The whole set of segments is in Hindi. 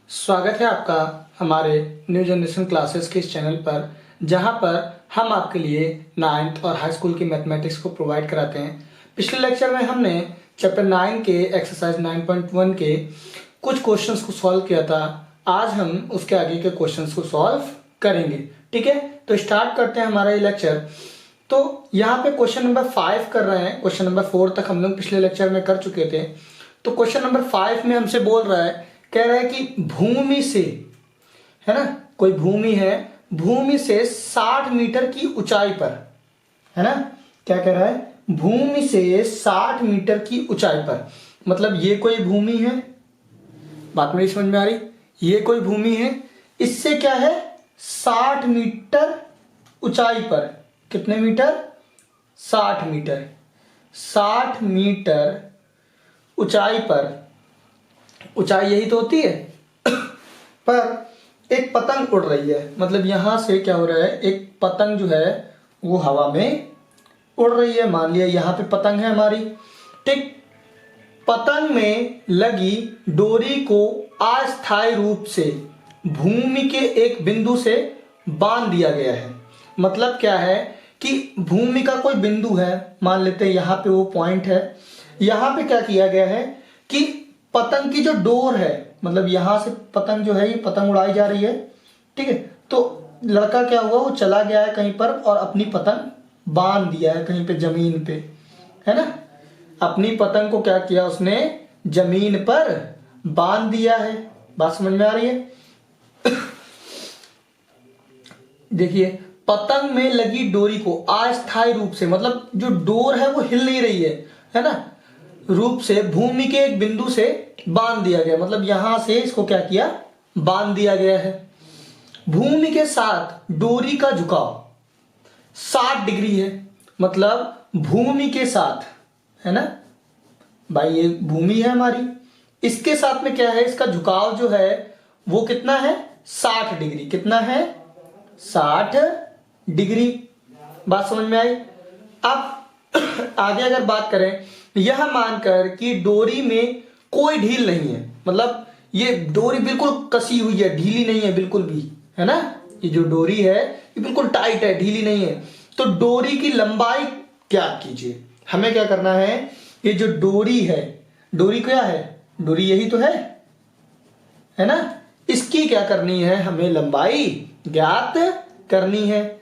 स्वागत है आपका हमारे न्यू जनरेशन क्लासेस के इस चैनल पर, जहां पर हम आपके लिए 9th और हाई स्कूल की मैथमेटिक्स को प्रोवाइड कराते हैं। पिछले लेक्चर में हमने चैप्टर 9 के एक्सरसाइज 9.1 के कुछ क्वेश्चंस को सॉल्व किया था। आज हम उसके आगे के क्वेश्चंस को सॉल्व करेंगे। ठीक है, तो स्टार्ट करते हैं हमारा ये लेक्चर। तो यहाँ पे क्वेश्चन नंबर 5 कर रहे हैं। क्वेश्चन नंबर 4 तक हम लोग पिछले लेक्चर में कर चुके थे। तो क्वेश्चन नंबर 5 में हमसे बोल रहा है, कह रहा है कि भूमि से, है ना, कोई भूमि है, भूमि से 60 मीटर की ऊंचाई पर, है ना, क्या कह रहा है, भूमि से 60 मीटर की ऊंचाई पर, मतलब ये कोई भूमि है, बात मेरी समझ में आ रही, ये कोई भूमि है, इससे क्या है 60 मीटर ऊंचाई पर, कितने मीटर, 60 मीटर, 60 मीटर ऊंचाई पर, ऊंचाई यही तो होती है पर एक पतंग उड़ रही है, मतलब यहां से क्या हो रहा है, एक पतंग जो है वो हवा में उड़ रही है। मान लिया यहां पे पतंग है हमारी, ठीक, पतंग में लगी डोरी को अस्थायी रूप से भूमि के एक बिंदु से बांध दिया गया है। मतलब क्या है कि भूमि का कोई बिंदु है, मान लेते हैं यहां पे वो पॉइंट है, यहां पे क्या किया गया है कि पतंग की जो डोर है, मतलब यहां से पतंग जो है, ये पतंग उड़ाई जा रही है, ठीक है, तो लड़का क्या हुआ, वो चला गया है कहीं पर और अपनी पतंग बांध दिया है कहीं पे जमीन पे, है ना, अपनी पतंग को क्या किया उसने, जमीन पर बांध दिया है। बात समझ में आ रही है देखिए, पतंग में लगी डोरी को अस्थायी रूप से, मतलब जो डोर है वो हिल नहीं रही है ना, रूप से भूमि के एक बिंदु से बांध दिया गया, मतलब यहां से इसको क्या किया, बांध दिया गया है। भूमि के साथ डोरी का झुकाव 60 डिग्री है, मतलब भूमि के साथ, है ना भाई, ये भूमि है हमारी, इसके साथ में क्या है, इसका झुकाव जो है वो कितना है, 60 डिग्री, कितना है, 60 डिग्री। बात समझ में आई। अब आगे अगर बात करें, यह मानकर कि डोरी में कोई ढील नहीं है, मतलब ये डोरी बिल्कुल कसी हुई है, ढीली नहीं है बिल्कुल भी, है ना, ये जो डोरी है ये बिल्कुल टाइट है, ढीली नहीं है। तो डोरी की लंबाई ज्ञात कीजिए। हमें क्या करना है, ये जो डोरी है, डोरी क्या है, डोरी यही तो है ना, इसकी क्या करनी है, हमें लंबाई ज्ञात करनी है।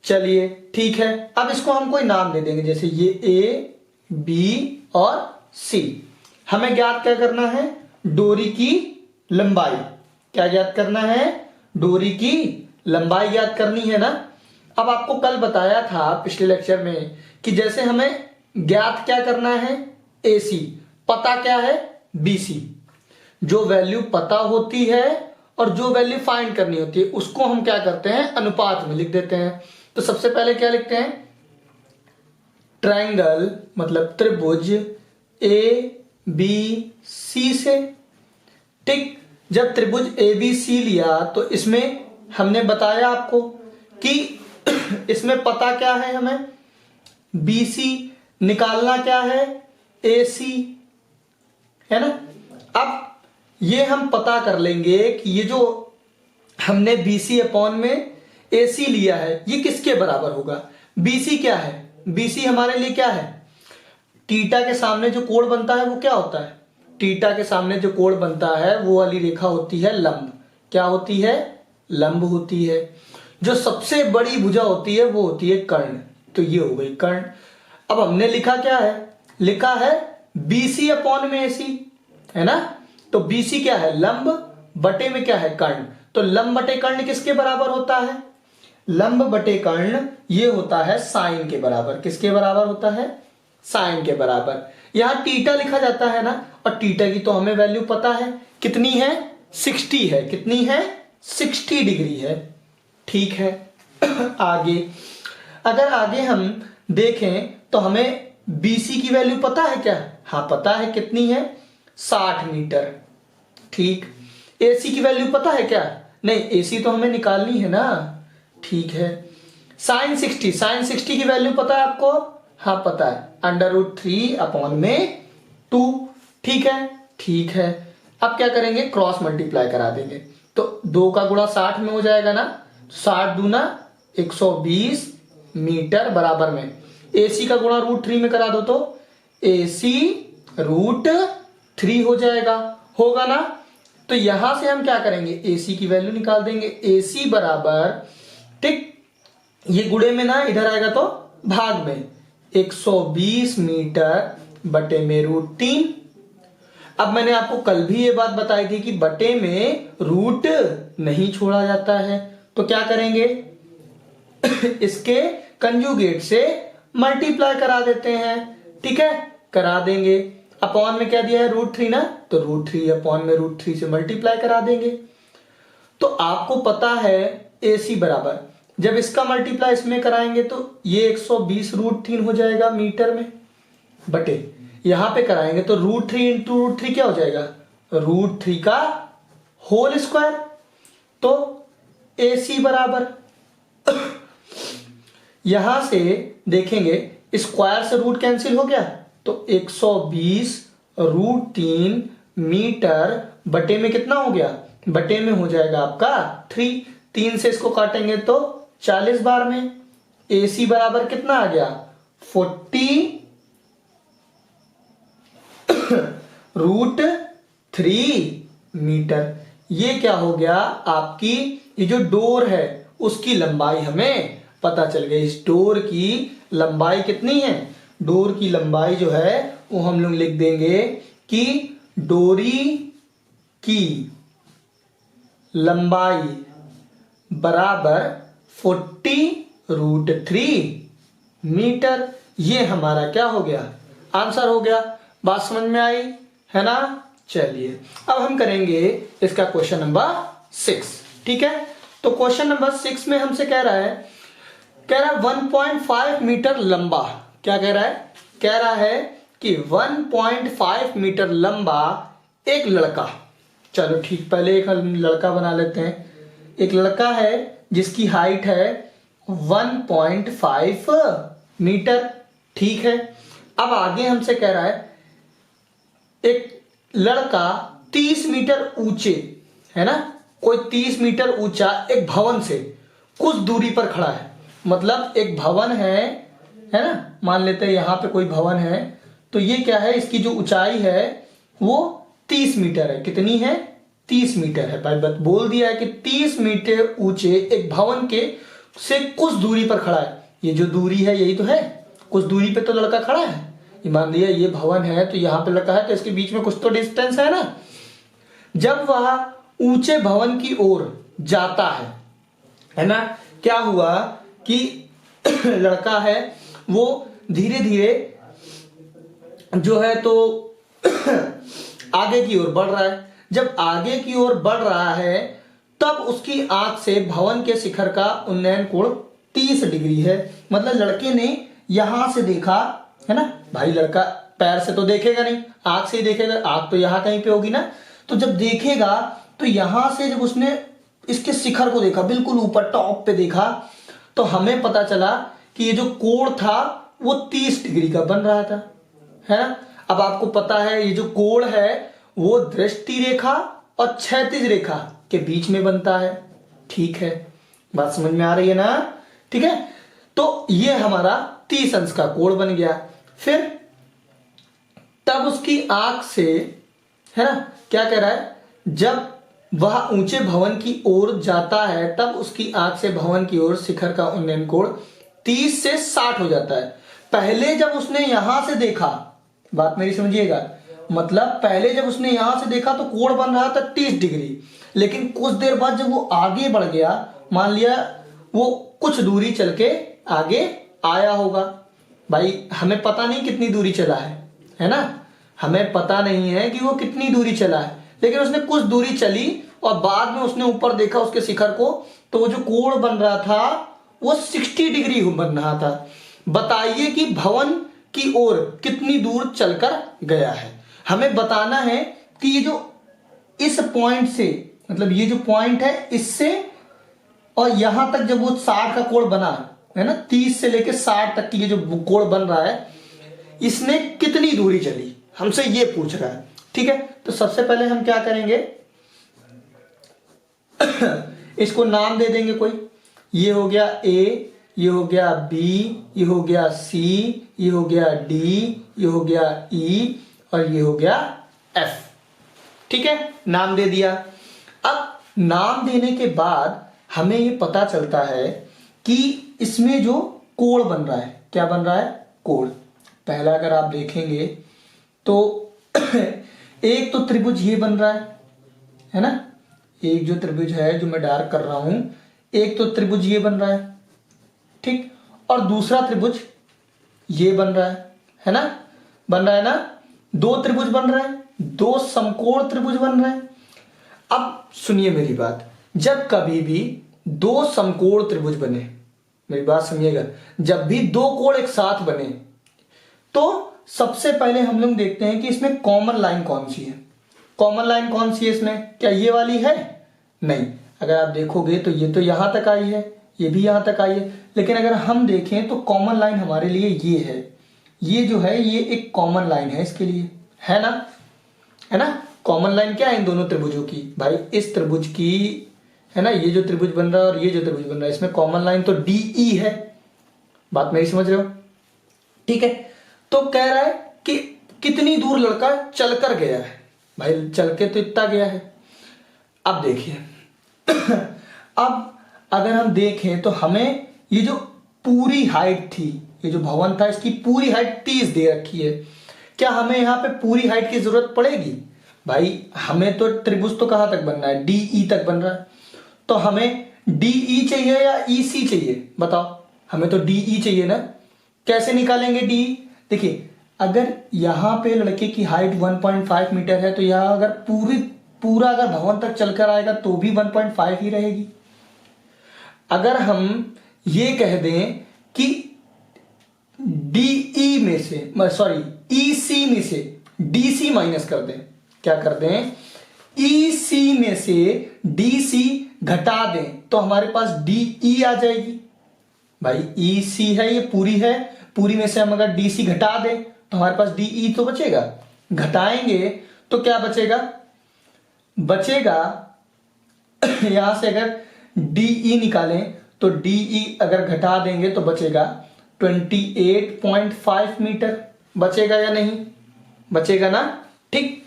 चलिए ठीक है, अब इसको हम कोई नाम दे देंगे, जैसे ये ए, बी और सी। हमें ज्ञात क्या करना है, डोरी की लंबाई, क्या ज्ञात करना है, डोरी की लंबाई ज्ञात करनी है ना। अब आपको कल बताया था पिछले लेक्चर में कि जैसे हमें ज्ञात क्या करना है, AC, पता क्या है, BC। जो वैल्यू पता होती है और जो वैल्यू फाइंड करनी होती है उसको हम क्या करते हैं, अनुपात में लिख देते हैं। तो सबसे पहले क्या लिखते हैं, ट्रायंगल मतलब त्रिभुज ABC से, ठीक, जब त्रिभुज ABC लिया तो इसमें हमने बताया आपको कि इसमें पता क्या है, हमें BC, निकालना क्या है, AC, है ना। अब ये हम पता कर लेंगे कि ये जो हमने BC अपॉन में AC लिया है ये किसके बराबर होगा। BC क्या है, BC हमारे लिए क्या है, थीटा के सामने जो कोण बनता है वो क्या होता है, थीटा के सामने जो कोण बनता है वो वाली रेखा होती है लंब। क्या होती है, लंब होती है। जो सबसे बड़ी भुजा होती है वो होती है कर्ण। तो ये हो गई कर्ण। अब हमने लिखा क्या है, लिखा है BC अपॉन में AC, है ना। तो BC क्या है, लंब, बटे में क्या है, कर्ण। तो लंब बटे कर्ण किसके बराबर होता है, लंब बटे कर्ण ये होता है साइन के बराबर। किसके बराबर होता है, साइन के बराबर। यहां थीटा लिखा जाता है ना, और थीटा की तो हमें वैल्यू पता है, कितनी है, 60 है, कितनी है, 60 डिग्री है, ठीक है। आगे अगर आगे हम देखें तो हमें BC की वैल्यू पता है क्या, हाँ पता है, कितनी है, 60 मीटर, ठीक। AC की वैल्यू पता है क्या, नहीं, AC तो हमें निकालनी है ना, ठीक है। साइन 60 की वैल्यू पता है आपको, हाँ पता है, √3 अपॉन में 2, ठीक है, ठीक है। अब क्या करेंगे, क्रॉस मल्टीप्लाई करा देंगे। तो 2 का गुणा 60 में हो जाएगा ना, 60 दूना 120 मीटर बराबर में AC का गुणा √3 में करा दो तो AC √3 हो जाएगा, होगा ना। तो यहां से हम क्या करेंगे, AC की वैल्यू निकाल देंगे। AC बराबर, ठीक, ये गुणे में ना इधर आएगा तो भाग में, 120 मीटर बटे में √3। अब मैंने आपको कल भी ये बात बताई थी कि बटे में रूट नहीं छोड़ा जाता है, तो क्या करेंगे इसके कंजुगेट से मल्टीप्लाई करा देते हैं, ठीक है, करा देंगे। अपॉन में क्या दिया है, √3 ना, तो √3 अपॉन में √3 से मल्टीप्लाई करा देंगे। तो आपको पता है AC बराबर, जब इसका मल्टीप्लाई इसमें कराएंगे तो ये 120 √3 हो जाएगा मीटर में, बटे यहां पे कराएंगे तो √3 इंटू √3 क्या हो जाएगा, √3 का होल स्क्वायर। तो AC बराबर यहां से देखेंगे स्क्वायर से रूट कैंसिल हो गया, तो 120 √3 मीटर बटे में कितना हो गया, बटे में हो जाएगा आपका 3 से इसको काटेंगे तो 40 बार में। AC बराबर कितना आ गया, 40 √3 मीटर। ये क्या हो गया, आपकी ये जो डोर है उसकी लंबाई हमें पता चल गई। इस डोर की लंबाई कितनी है, डोर की लंबाई जो है वो हम लोग लिख देंगे कि डोरी की लंबाई बराबर 40 √3 मीटर। ये हमारा क्या हो गया, आंसर हो गया। बात समझ में आई है ना। चलिए अब हम करेंगे इसका क्वेश्चन नंबर 6, ठीक है। तो क्वेश्चन नंबर 6 में हमसे कह रहा है 1.5 मीटर लंबा, क्या कह रहा है, कह रहा है कि 1.5 मीटर लंबा एक लड़का, चलो ठीक, पहले एक लड़का बना लेते हैं। एक लड़का है जिसकी हाइट है 1.5 मीटर, ठीक है। अब आगे हमसे कह रहा है एक लड़का 30 मीटर ऊंचे, है ना, कोई 30 मीटर ऊंचा एक भवन से कुछ दूरी पर खड़ा है। मतलब एक भवन है ना, मान लेते हैं यहां पे कोई भवन है, तो ये क्या है, इसकी जो ऊंचाई है वो 30 मीटर है। कितनी है, 30 मीटर है। भाई बोल दिया है कि 30 मीटर ऊंचे एक भवन के से कुछ दूरी पर खड़ा है। ये जो दूरी है यही तो है, कुछ दूरी पे तो लड़का खड़ा है। मान लिया ये भवन है तो यहाँ पे लड़का है, तो इसके बीच में कुछ तो डिस्टेंस है ना। जब वह ऊंचे भवन की ओर जाता है ना, क्या हुआ कि लड़का है वो धीरे धीरे जो है तो आगे की ओर बढ़ रहा है। जब आगे की ओर बढ़ रहा है तब उसकी आंख से भवन के शिखर का उन्नयन कोण 30 डिग्री है। मतलब लड़के ने यहां से देखा है ना, भाई लड़का पैर से तो देखेगा नहीं, आंख से ही देखेगा, आंख तो यहां कहीं पे होगी ना। तो जब देखेगा तो यहां से जब उसने इसके शिखर को देखा, बिल्कुल ऊपर टॉप पे देखा, तो हमें पता चला कि ये जो कोण था वो 30 डिग्री का बन रहा था, है ना। अब आपको पता है ये जो कोण है वो दृष्टि रेखा और क्षैतिज रेखा के बीच में बनता है, ठीक है, बात समझ में आ रही है ना, ठीक है। तो ये हमारा 30 अंश का कोण बन गया। फिर तब उसकी आंख से, है ना, क्या कह रहा है, जब वह ऊंचे भवन की ओर जाता है तब उसकी आंख से भवन की ओर शिखर का उन्नयन कोण 30 से 60 हो जाता है। पहले जब उसने यहां से देखा, बात मेरी समझिएगा, मतलब पहले जब उसने यहां से देखा तो कोण बन रहा था 30 डिग्री, लेकिन कुछ देर बाद जब वो आगे बढ़ गया, मान लिया वो कुछ दूरी चल के आगे आया होगा। भाई हमें पता नहीं कितनी दूरी चला है ना, हमें पता नहीं है कि वो कितनी दूरी चला है, लेकिन उसने कुछ दूरी चली और बाद में उसने ऊपर देखा उसके शिखर को, तो वो जो कोण बन रहा था वो 60 डिग्री बन रहा था। बताइए कि भवन की ओर कितनी दूर चलकर गया है। हमें बताना है कि ये जो इस पॉइंट से, मतलब ये जो पॉइंट है इससे और यहां तक जब वो 60 का कोण बना है ना, 30 से लेकर 60 तक की ये जो कोण बन रहा है, इसने कितनी दूरी चली, हमसे ये पूछ रहा है, ठीक है। तो सबसे पहले हम क्या करेंगे, इसको नाम दे देंगे कोई। ये हो गया ए, ये हो गया बी, ये हो गया सी, ये हो गया डी, ये हो गया ई और ये हो गया एफ। ठीक है, नाम दे दिया। अब नाम देने के बाद हमें ये पता चलता है कि इसमें जो कोण बन रहा है, क्या बन रहा है, कोण। पहला अगर आप देखेंगे तो एक तो त्रिभुज ये बन रहा है ना, एक जो त्रिभुज है जो मैं डार्क कर रहा हूं, एक तो त्रिभुज ये बन रहा है, ठीक, और दूसरा त्रिभुज ये बन रहा है ना, बन रहा है ना, दो त्रिभुज बन रहे हैं, दो समकोण त्रिभुज बन रहे हैं। अब सुनिए मेरी बात, जब कभी भी दो समकोण त्रिभुज बने, मेरी बात समझिएगा, जब भी दो कोण एक साथ बने तो सबसे पहले हम लोग देखते हैं कि इसमें कॉमन लाइन कौन सी है। कॉमन लाइन कौन सी है इसमें, क्या ये वाली है, नहीं। अगर आप देखोगे तो ये तो यहां तक आई है, ये भी यहां तक आई है, लेकिन अगर हम देखें तो कॉमन लाइन हमारे लिए ये है, ये जो है ये एक कॉमन लाइन है इसके लिए, है ना, है ना। कॉमन लाइन क्या है इन दोनों त्रिभुजों की, भाई इस त्रिभुज की, है ना, ये जो त्रिभुज बन रहा है और ये जो त्रिभुज बन रहा है, इसमें कॉमन लाइन तो DE है। बात मेरी समझ रहे हो, ठीक है। तो कह रहा है कि कितनी दूर लड़का चलकर गया है, भाई चल के तो इतना गया है। अब देखिए अब अगर हम देखें तो हमें ये जो पूरी हाइट थी, ये जो भवन था इसकी पूरी हाइट 30 दे रखी है। क्या हमें यहाँ पे पूरी हाइट की जरूरत पड़ेगी, भाई हमें तो त्रिभुज तो कहां तक बनना है, DE तक बन रहा है, तो हमें DE चाहिए या EC चाहिए, बताओ। हमें तो DE चाहिए ना। कैसे निकालेंगे DE, देखिए अगर यहाँ पे लड़के की हाइट 1.5 मीटर है तो यहाँ अगर पूरा अगर भवन तक चलकर आएगा तो भी 1.5 ही रहेगी। अगर हम ये कह दें कि DE में से, सॉरी EC में से DC माइनस कर दें, क्या कर दें, EC में से DC घटा दें तो हमारे पास DE आ जाएगी। भाई EC है, ये पूरी है, पूरी में से हम अगर DC घटा दें तो हमारे पास DE तो बचेगा। घटाएंगे तो क्या बचेगा, बचेगा यहां से अगर DE निकालें तो DE अगर घटा देंगे तो बचेगा 28.5 मीटर, बचेगा या नहीं, बचेगा ना, ठीक।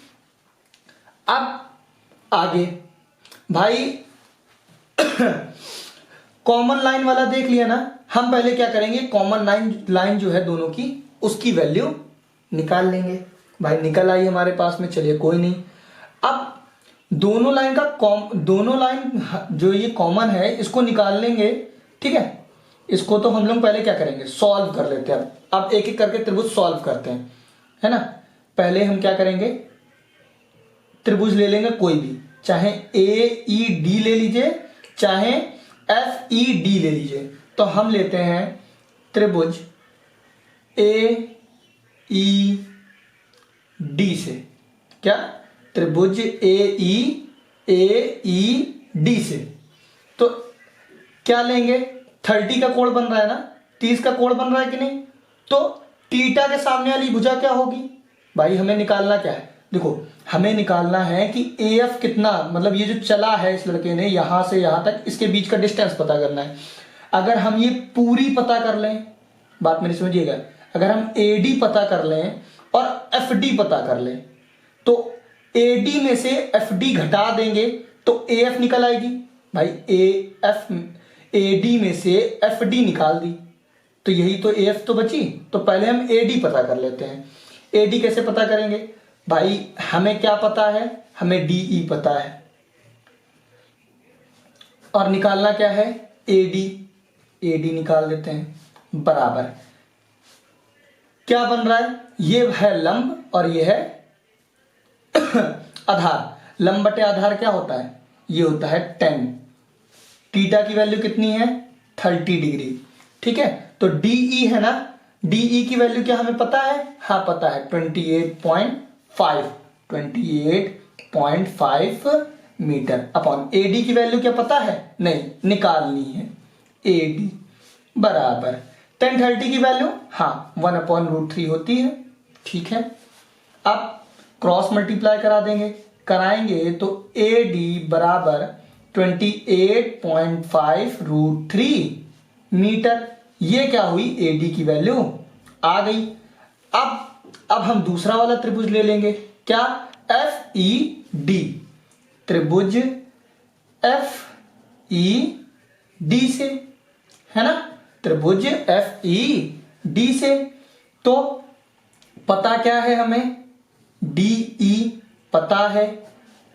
अब आगे भाई कॉमन लाइन वाला देख लिया ना। हम पहले क्या करेंगे, कॉमन लाइन जो है दोनों की, उसकी वैल्यू निकाल लेंगे। भाई निकल आई हमारे पास में, चलिए कोई नहीं। अब दोनों लाइन जो ये कॉमन है इसको निकाल लेंगे, ठीक है। इसको तो हम लोग पहले क्या करेंगे, सॉल्व कर लेते हैं। अब एक एक करके त्रिभुज सॉल्व करते हैं, है ना। पहले हम क्या करेंगे, त्रिभुज ले लेंगे कोई भी, चाहे AED ले लीजिए, चाहे FED ले लीजिए। तो हम लेते हैं त्रिभुज AED से, क्या, त्रिभुज AED से। तो क्या लेंगे, 30 का कोण बन रहा है ना, 30 का कोण बन रहा है कि नहीं, तो थीटा के सामने वाली भुजा क्या होगी, भाई हमें निकालना क्या है, देखो हमें निकालना है कि AF कितना, मतलब ये जो चला है इस लड़के ने यहां से यहां तक, इसके बीच का डिस्टेंस पता करना है। अगर हम ये पूरी पता कर लें, बात मेरी समझिएगा, अगर हम AD पता कर लें और FD पता कर लें तो AD में से FD घटा देंगे तो AF निकल आएगी। भाई AD में से FD निकाल दी तो यही तो AF तो बची। तो पहले हम AD पता कर लेते हैं। AD कैसे पता करेंगे, भाई हमें क्या पता है, हमें DE पता है और निकालना क्या है, AD निकाल देते हैं, बराबर क्या बन रहा है, ये है लंब और ये है आधार। लंब बटे आधार क्या होता है, ये होता है 10। थीटा की वैल्यू कितनी है, 30 डिग्री, ठीक है। तो DE है ना, DE की वैल्यू क्या हमें पता है, हाँ पता है, 28.5 मीटर अपॉन AD की वैल्यू क्या पता है, नहीं, निकालनी है। AD बराबर 1030 की वैल्यू, हाँ 1/√3 होती है, ठीक है। अब क्रॉस मल्टीप्लाई करा देंगे, कराएंगे तो AD बराबर 28.5 √3 मीटर। ये क्या हुई, AD की वैल्यू आ गई। अब हम दूसरा वाला त्रिभुज ले लेंगे, क्या, FED त्रिभुज FED से, है ना, त्रिभुज FED से। तो पता क्या है हमें, DE पता है,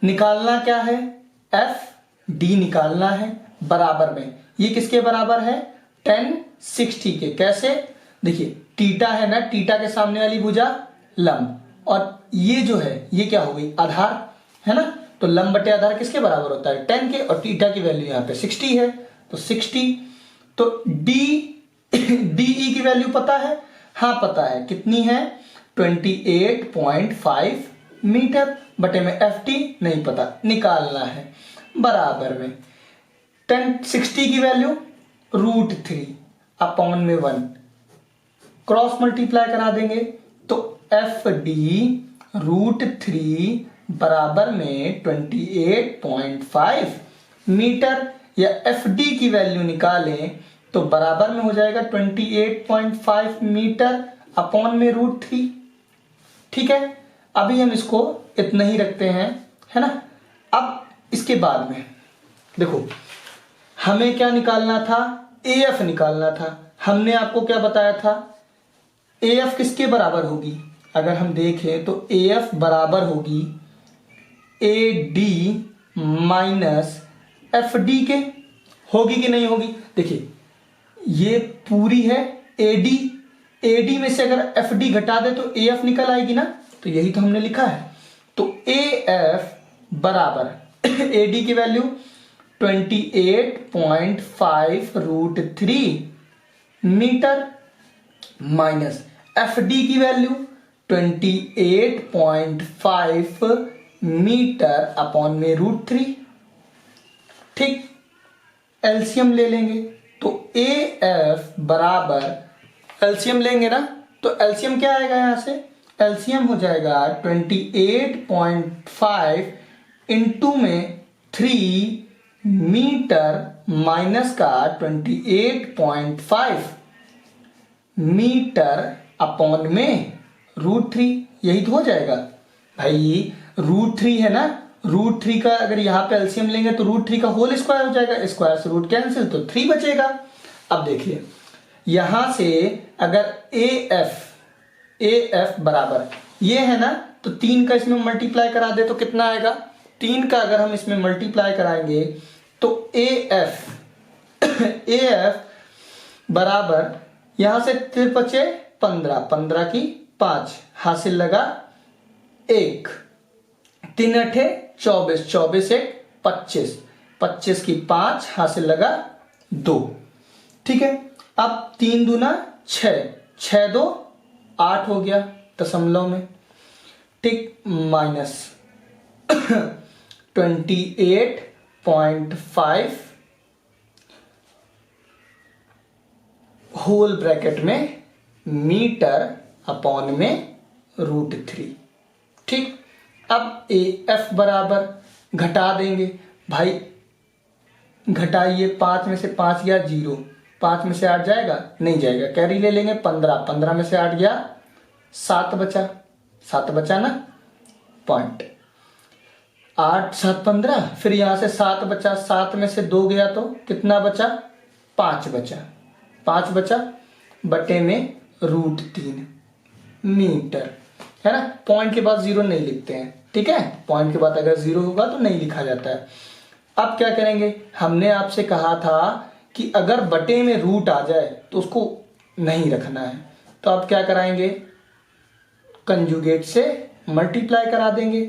निकालना क्या है, FD निकालना है। बराबर में ये किसके बराबर है, tan 60 के। कैसे, देखिए थीटा है ना, थीटा के सामने वाली भुजा लंब, और ये जो है ये क्या हो गई, आधार, है ना। तो लंब बटे आधार किसके बराबर होता है, tan के, और थीटा की वैल्यू यहाँ पे 60 है, तो 60। तो DE की वैल्यू पता है, हाँ पता है, कितनी है, 28.5 मीटर, बटे में FD नहीं पता, निकालना है। बराबर में tan 60 की वैल्यू √3 अपॉन में 1, क्रॉस मल्टीप्लाई करा देंगे तो FD √3 बराबर में 28.5 मीटर, या FD की वैल्यू निकालें तो बराबर में हो जाएगा 28.5 मीटर अपॉन में √3। ठीक है, अभी हम इसको इतना ही रखते हैं, है ना। अब इसके बाद में देखो हमें क्या निकालना था, AF निकालना था। हमने आपको क्या बताया था, AF किसके बराबर होगी, अगर हम देखें तो AF बराबर होगी AD माइनस FD के। होगी कि नहीं होगी, देखिए ये पूरी है AD में से अगर FD घटा दे तो AF निकल आएगी ना, तो यही तो हमने लिखा है। तो AF बराबर AD की वैल्यू 28.5 √3 मीटर माइनस FD की वैल्यू 28.5 मीटर अपॉन में √3। ठीक, एलसीएम ले लेंगे तो AF बराबर, एलसीएम लेंगे ना, तो एलसीएम क्या आएगा, यहां से एलसीएम हो जाएगा 28.5 इंटू में 3 मीटर माइनस का 28.5 मीटर अपॉन में √3, यही तो हो जाएगा भाई। √3 है ना, √3 का अगर यहाँ पे एलसीएम लेंगे तो √3 का होल स्क्वायर हो जाएगा, स्क्वायर से रूट कैंसिल, तो 3 बचेगा। अब देखिए यहां से अगर AF बराबर ये है ना, तो 3 का इसमें मल्टीप्लाई करा दे तो कितना आएगा, 3 का अगर हम इसमें मल्टीप्लाई कराएंगे तो AF बराबर यहां से 3 बचे 15, 15 की 5, हासिल लगा 1, 3 अठे 24, 24 1 25, 25 की 5, हासिल लगा 2। ठीक है, अब 3 दूना 6, 6 2 8 हो गया दशमलव में। ठीक, माइनस 28.5 होल ब्रैकेट में मीटर अपॉन में √3। ठीक, अब AF बराबर घटा देंगे भाई, घटाइए, 5 में से 5 गया 0, 5 में से 8 जाएगा, नहीं जाएगा, कैरी ले लेंगे 15, 15 में से 8 गया 7 बचा, 7 बचा ना पॉइंट, 8 7 15, फिर यहां से 7 बचा, 7 में से 2 गया तो कितना बचा, 5 बचा, 5 बचा बटे में √3 मीटर, है ना। पॉइंट के बाद 0 नहीं लिखते हैं, ठीक है, पॉइंट के बाद अगर 0 होगा तो नहीं लिखा जाता है। अब क्या करेंगे, हमने आपसे कहा था कि अगर बटे में रूट आ जाए तो उसको नहीं रखना है, तो अब क्या कराएंगे, कंजुगेट से मल्टीप्लाई करा देंगे।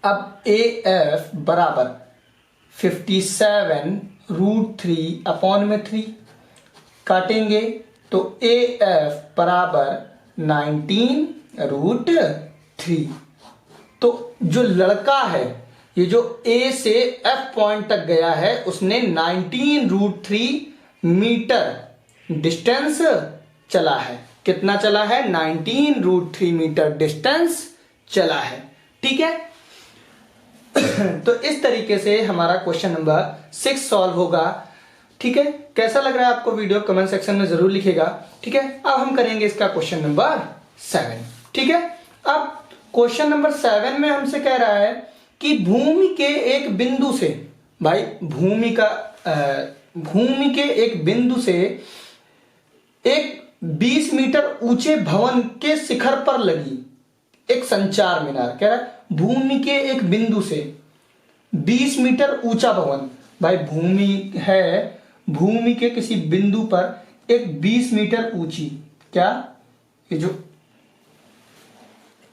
अब AF बराबर 57 √3 अपॉन में 3 काटेंगे तो AF बराबर 19 √3। तो जो लड़का है, ये जो A से F पॉइंट तक गया है, उसने 19 √3 मीटर डिस्टेंस चला है। कितना चला है, 19 √3 मीटर डिस्टेंस चला है। ठीक है, तो इस तरीके से हमारा क्वेश्चन नंबर 6 सॉल्व होगा। ठीक है, कैसा लग रहा है आपको वीडियो कमेंट सेक्शन में जरूर लिखिएगा। ठीक है, अब हम करेंगे इसका क्वेश्चन नंबर 7। ठीक है, अब क्वेश्चन नंबर 7 में हमसे कह रहा है कि भूमि के एक बिंदु से, भाई भूमि के एक बिंदु से एक 20 मीटर ऊंचे भवन के शिखर पर लगी एक संचार मीनार, कह रहा है भूमि के एक बिंदु से 20 मीटर ऊंचा भवन। भाई भूमि है, भूमि के किसी बिंदु पर एक 20 मीटर ऊंची, क्या ये जो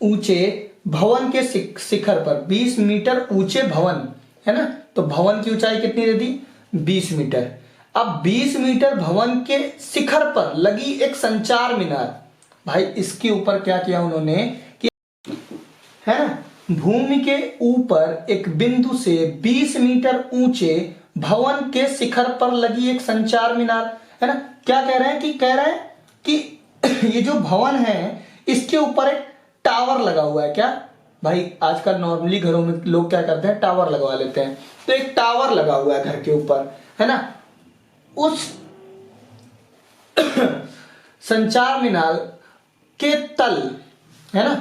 ऊंचे भवन के शिखर पर 20 मीटर ऊंचे भवन है ना, तो भवन की ऊंचाई कितनी दे दी 20 मीटर। अब 20 मीटर भवन के शिखर पर लगी एक संचार मीनार। भाई इसके ऊपर क्या किया उन्होंने कि है ना, भूमि के ऊपर एक बिंदु से 20 मीटर ऊंचे भवन के शिखर पर लगी एक संचार मीनार, है ना। क्या कह रहे हैं कि कह रहे हैं कि ये जो भवन है इसके ऊपर एक टावर लगा हुआ है। क्या भाई आजकल नॉर्मली घरों में लोग क्या करते हैं, टावर लगवा लेते हैं। तो एक टावर लगा हुआ है घर के ऊपर, है ना। उस संचार मीनार के तल, है ना,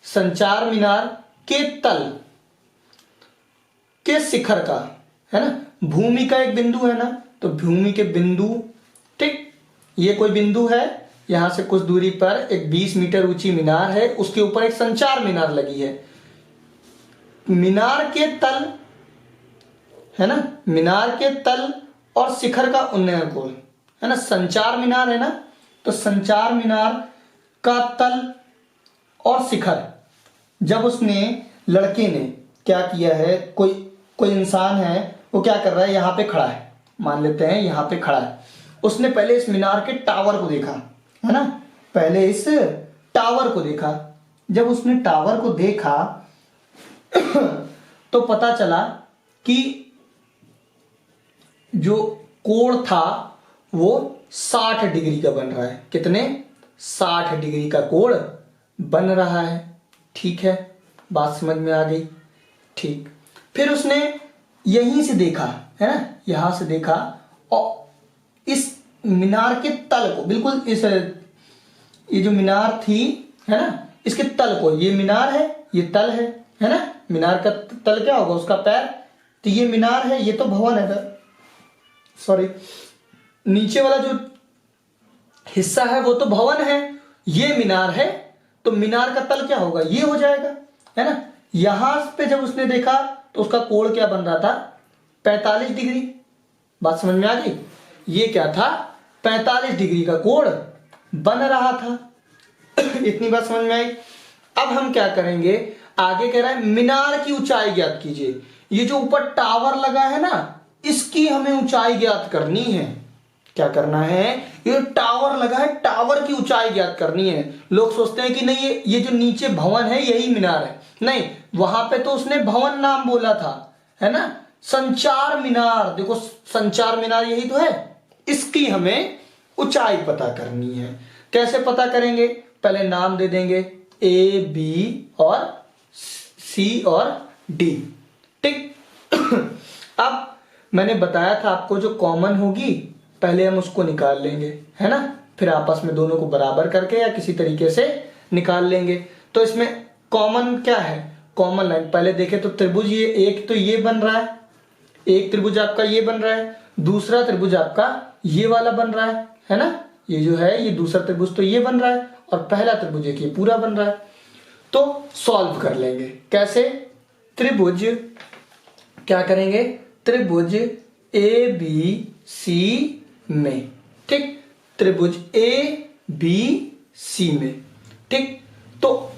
संचार मीनार के तल के शिखर का, है ना, भूमि का एक बिंदु है ना, तो भूमि के बिंदु, ठीक, ये कोई बिंदु है, यहां से कुछ दूरी पर एक 20 मीटर ऊंची मीनार है, उसके ऊपर एक संचार मीनार लगी है। मीनार के तल, है ना, मीनार के तल और शिखर का उन्नयन कोण, है ना, संचार मीनार है ना, तो संचार मीनार का तल और शिखर, जब उसने लड़के ने क्या किया है, कोई इंसान है वो क्या कर रहा है, यहां पे खड़ा है, मान लेते हैं यहां पे खड़ा है, उसने पहले इस मीनार के टावर को देखा, है ना, पहले इस टावर को देखा। जब उसने टावर को देखा तो पता चला कि जो कोण था वो 60 डिग्री का बन रहा है। कितने? 60 डिग्री का कोण बन रहा है। ठीक है, बात समझ में आ गई। ठीक, फिर उसने यहीं से देखा, है ना, यहां से देखा और इस मीनार के तल को, बिल्कुल इस, ये जो मीनार थी, है ना, इसके तल को, ये मीनार है, ये तल है ना, मीनार का तल क्या होगा, उसका पैर, तो ये मीनार है, ये तो भवन है, सॉरी, नीचे वाला जो हिस्सा है वो तो भवन है, ये मीनार है, तो मीनार का तल क्या होगा, ये हो जाएगा, है ना। यहां पे जब उसने देखा तो उसका कोण क्या बन रहा था, 45 डिग्री। बात समझ में आ गई, ये क्या था, 45 डिग्री का कोण बन रहा था। इतनी बात समझ में आई। अब हम क्या करेंगे, आगे कह रहा है मीनार की ऊंचाई ज्ञात कीजिए। ये जो ऊपर टावर लगा है ना, इसकी हमें ऊंचाई ज्ञात करनी है। क्या करना है, ये टावर लगा है, टावर की ऊंचाई ज्ञात करनी है। लोग सोचते हैं कि नहीं ये जो नीचे भवन है यही मीनार है, नहीं, वहां पे तो उसने भवन नाम बोला था, है ना। संचार मीनार, देखो संचार मीनार यही तो है, इसकी हमें ऊंचाई पता करनी है। कैसे पता करेंगे, पहले नाम दे देंगे ए, बी और सी और डी। ठीक, अब मैंने बताया था आपको जो कॉमन होगी पहले हम उसको निकाल लेंगे, है ना, फिर आपस में दोनों को बराबर करके या किसी तरीके से निकाल लेंगे। तो इसमें कॉमन क्या है, कॉमन लाइन पहले देखें तो त्रिभुज, ये एक तो ये बन रहा है, एक त्रिभुज आपका ये बन रहा है, दूसरा त्रिभुज आपका ये वाला बन रहा है ना, ये जो है ये दूसरा त्रिभुज तो ये बन रहा है, और पहला त्रिभुज एक ये पूरा बन रहा है। तो सॉल्व कर लेंगे कैसे, त्रिभुज क्या करेंगे, त्रिभुज ए बी सी में, ठीक, त्रिभुज ए बी सी में, ठीक। तो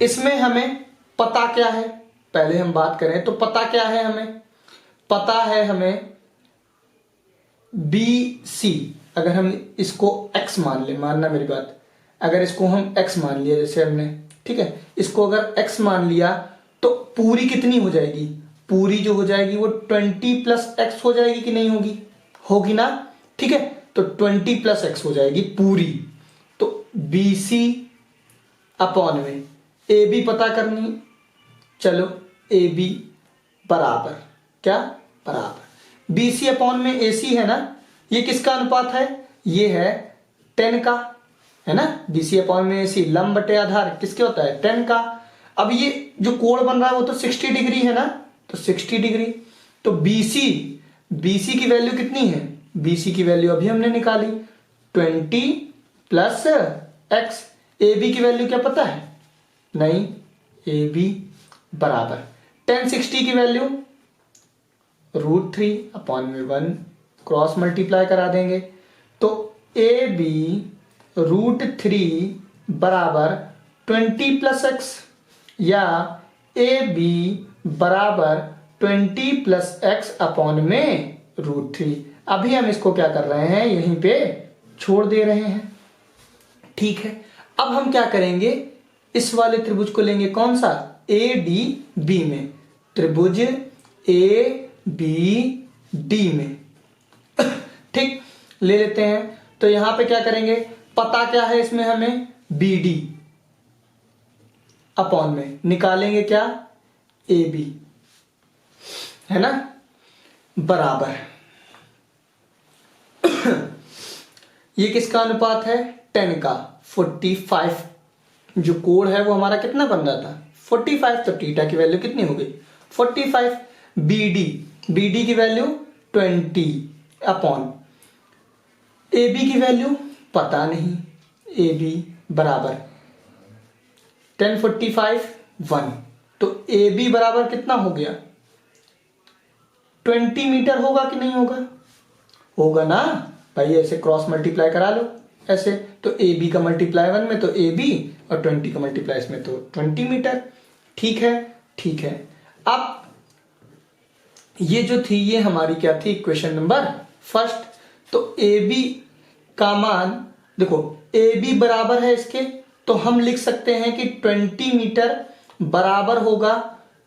इसमें हमें पता क्या है, पहले हम बात करें तो पता क्या है, हमें पता है हमें बी सी, अगर हम इसको x मान ले, मानना मेरी बात, अगर इसको हम x मान लिया जैसे हमने, ठीक है, इसको अगर x मान लिया तो पूरी कितनी हो जाएगी, पूरी जो हो जाएगी वो 20 प्लस x हो जाएगी कि नहीं होगी, होगी ना, ठीक है, तो 20 प्लस x हो जाएगी पूरी। तो BC अपॉन में ए बी पता करनी। चलो ए बी बराबर क्या, बराबर बी सी अपॉन में ए सी है ना, ये किसका अनुपात है, ये है 10 का, है ना। बी सी अपॉन में ए सी लंब बटे आधार किसके होता है, 10 का। अब ये जो कोण बन रहा है वो तो 60 डिग्री है ना, तो 60 डिग्री। तो बीसी की वैल्यू कितनी है, बीसी की वैल्यू अभी हमने निकाली 20 प्लस एक्स। ए बी की वैल्यू क्या पता है, नहीं, ए बी बराबर 10 60 की वैल्यू √3 अपॉन में 1, क्रॉस मल्टीप्लाई करा देंगे तो ए बी √3 बराबर 20 प्लस एक्स, या ए बी बराबर 20 प्लस एक्स अपॉन में √3। अभी हम इसको क्या कर रहे हैं, यहीं पे छोड़ दे रहे हैं, ठीक है। अब हम क्या करेंगे, इस वाले त्रिभुज को लेंगे, कौन सा, ए डी बी में, त्रिभुज ए बी डी में ठीक, ले लेते हैं। तो यहां पे क्या करेंगे, पता क्या है इसमें हमें, बी डी अपॉन में निकालेंगे क्या, ए बी, है ना, बराबर ये किसका अनुपात है, 10 का। 45 जो कोण है वो हमारा कितना बन रहा था, 45, तो थीटा की वैल्यू कितनी हो गई 45। बी डी की वैल्यू 20 अपॉन ए बी की वैल्यू पता नहीं, ए बी बराबर 10 45 1, तो ए बी बराबर कितना हो गया, 20 मीटर होगा कि नहीं होगा, होगा ना भाई, ऐसे क्रॉस मल्टीप्लाई करा लो ऐसे, तो ए बी का मल्टीप्लाई 1 में तो ए बी, और 20 का मल्टीप्लाई इसमें तो 20 मीटर, ठीक है, ठीक है। अब ये जो थी ये हमारी क्या थी, इक्वेशन नंबर फर्स्ट। तो ए बी का मान देखो, ए बी बराबर है इसके, तो हम लिख सकते हैं कि 20 मीटर बराबर होगा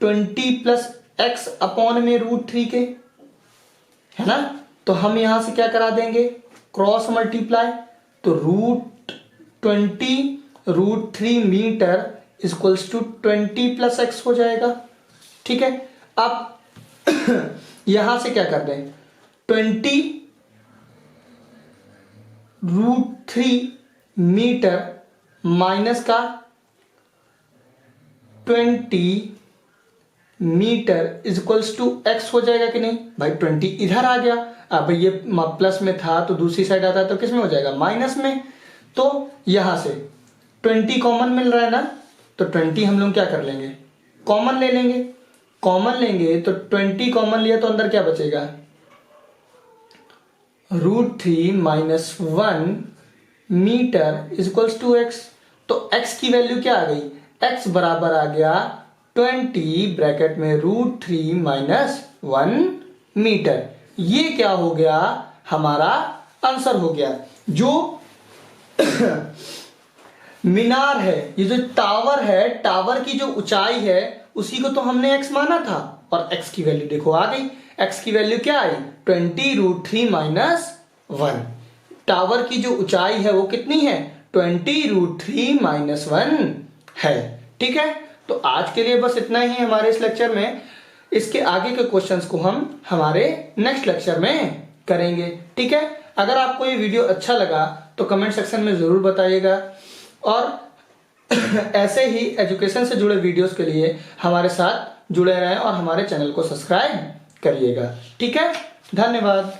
20 प्लस एक्स अपॉन में √3 के, है ना। तो हम यहां से क्या करा देंगे, क्रॉस मल्टीप्लाई, तो √20 √3 metre equals to 20 plus X हो जाएगा, ठीक है। अब यहां से क्या कर दें, 20 √3 मीटर माइनस का 20 मीटर इक्वल्स टू एक्स हो जाएगा कि नहीं भाई, 20 इधर आ गया, अब ये प्लस में था तो दूसरी साइड आता है तो किस में हो जाएगा, माइनस में। तो यहां से 20 कॉमन मिल रहा है ना, तो 20 हम लोग क्या कर लेंगे, कॉमन ले लेंगे, कॉमन लेंगे तो 20 कॉमन लिया तो अंदर क्या बचेगा, √3 minus 1 metre equals to X. तो x की वैल्यू क्या आ गई, x बराबर आ गया 20 ब्रैकेट में √3 माइनस 1 मीटर। ये क्या हो गया, हमारा आंसर हो गया। जो मीनार है, ये जो टावर है, टावर की जो ऊंचाई है उसी को तो हमने x माना था, और x की वैल्यू देखो आ गई, x की वैल्यू क्या आई 20 √3 माइनस 1। टावर की जो ऊंचाई है वो कितनी है, 20 √3 माइनस 1 है, ठीक है। तो आज के लिए बस इतना ही हमारे इस लेक्चर में, इसके आगे के क्वेश्चंस को हम हमारे नेक्स्ट लेक्चर में करेंगे, ठीक है। अगर आपको ये वीडियो अच्छा लगा तो कमेंट सेक्शन में जरूर बताइएगा, और ऐसे ही एजुकेशन से जुड़े वीडियोस के लिए हमारे साथ जुड़े रहें और हमारे चैनल को सब्सक्राइब करिएगा, ठीक है। धन्यवाद।